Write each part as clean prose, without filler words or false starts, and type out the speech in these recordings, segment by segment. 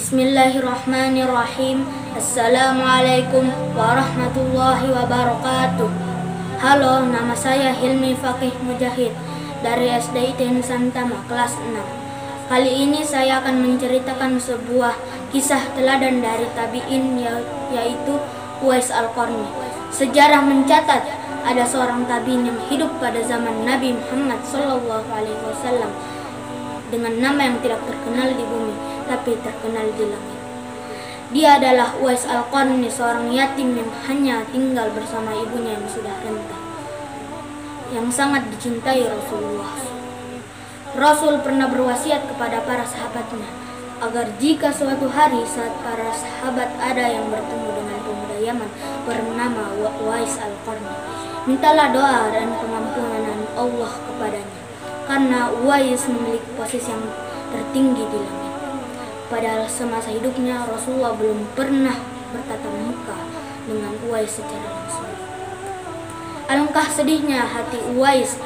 Bismillahirrahmanirrahim. Assalamualaikum warahmatullahi wabarakatuh. Halo, nama saya Hilmi Fakih Mujahid dari SD ITN Santama kelas 6. Kali ini saya akan menceritakan sebuah kisah teladan dari tabi'in, yaitu Uwais Al-Qarni. Sejarah mencatat ada seorang tabi'in yang hidup pada zaman Nabi Muhammad SAW dengan nama yang tidak terkenal di bumi, tapi terkenal di langit. Dia adalah Uwais Al-Qarni, seorang yatim yang hanya tinggal bersama ibunya yang sudah renta, yang sangat dicintai Rasulullah. Rasul pernah berwasiat kepada para sahabatnya agar jika suatu hari saat para sahabat ada yang bertemu dengan pemuda Yaman bernama Uwais Al-Qarni, mintalah doa dan pengampunan Allah kepadanya, karena Uwais memiliki posisi yang tertinggi di langit. Padahal semasa hidupnya Rasulullah belum pernah bertatap muka dengan Uwais secara langsung. Alangkah sedihnya hati Uwais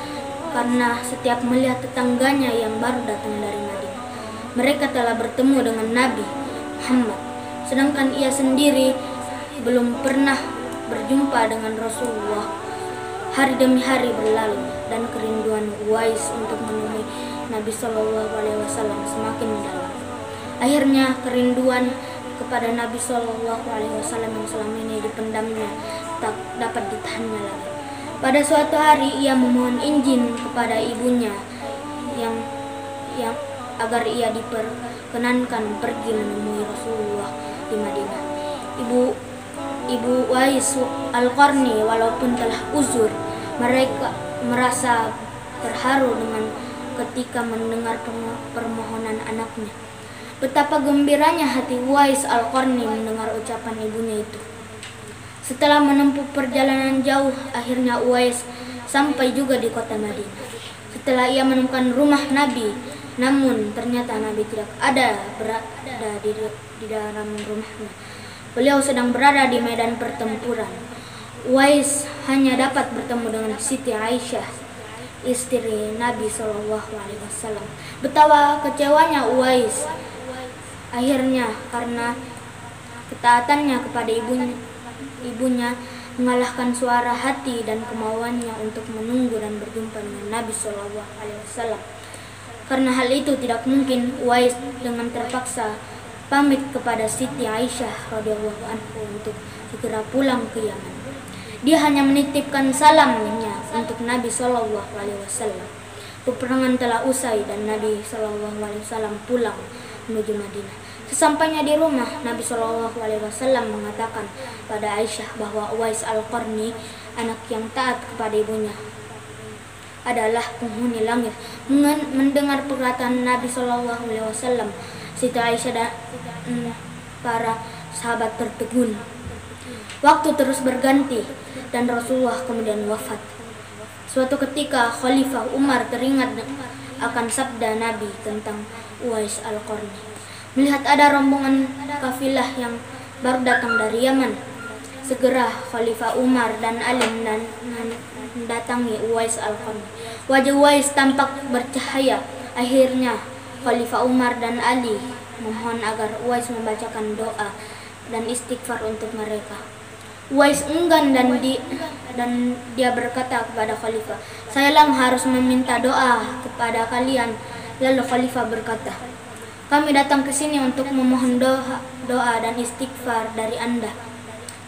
karena setiap melihat tetangganya yang baru datang dari Madinah. Mereka telah bertemu dengan Nabi Muhammad, sedangkan ia sendiri belum pernah berjumpa dengan Rasulullah. Hari demi hari berlalu dan kerinduan Uwais untuk menemui Nabi SAW semakin mendalam. Akhirnya kerinduan kepada Nabi SAW yang selama ini dipendamnya tak dapat ditahannya lagi. Pada suatu hari ia memohon izin kepada ibunya yang agar ia diperkenankan pergi menemui Rasulullah di Madinah. Ibu Uwais Al-Qarni walaupun telah uzur, mereka merasa terharu dengan ketika mendengar permohonan anaknya. Betapa gembiranya hati Uwais Al-Qarni mendengar ucapan ibunya itu. Setelah menempuh perjalanan jauh, akhirnya Uwais sampai juga di kota Madinah. Setelah ia menemukan rumah Nabi, namun ternyata Nabi tidak berada di dalam rumahnya. Beliau sedang berada di medan pertempuran. Uwais hanya dapat bertemu dengan Siti Aisyah, istri Nabi SAW. Betapa kecewanya Uwais. Akhirnya karena ketaatannya kepada ibunya mengalahkan suara hati dan kemauannya untuk menunggu dan berjumpa dengan Nabi SAW. Karena hal itu tidak mungkin, Uwais dengan terpaksa pamit kepada Siti Aisyah radhiyallahu anha untuk segera pulang ke Yaman. Dia hanya menitipkan salamnya untuk Nabi SAW. Peperangan telah usai dan Nabi SAW pulang menuju Madinah. Sesampainya di rumah, Nabi SAW mengatakan pada Aisyah bahwa Uwais Al-Qarni, anak yang taat kepada ibunya, adalah penghuni langit. Mendengar perkataan Nabi SAW, Siti Aisyah dan para sahabat tertegun. Waktu terus berganti dan Rasulullah kemudian wafat. Suatu ketika Khalifah Umar teringat akan sabda Nabi tentang Uwais Al-Qarni. Melihat ada rombongan kafilah yang baru datang dari Yaman, segera Khalifah Umar dan Ali mendatangi Uwais Al-Qarni. Wajah Uwais tampak bercahaya. Akhirnya Khalifah Umar dan Ali memohon agar Uwais membacakan doa dan istighfar untuk mereka. Uwais enggan dan dia berkata kepada Khalifah, "Saya harus meminta doa kepada kalian." Lalu Khalifah berkata, "Kami datang ke sini untuk memohon doa dan istighfar dari Anda,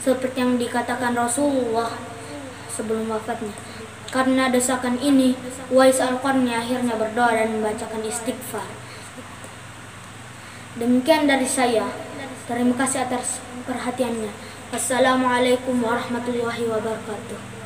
seperti yang dikatakan Rasulullah sebelum wafatnya." Karena desakan ini, Uwais Al-Qarni akhirnya berdoa dan membacakan istighfar. Demikian dari saya. Terima kasih atas perhatiannya. Assalamualaikum warahmatullahi wabarakatuh.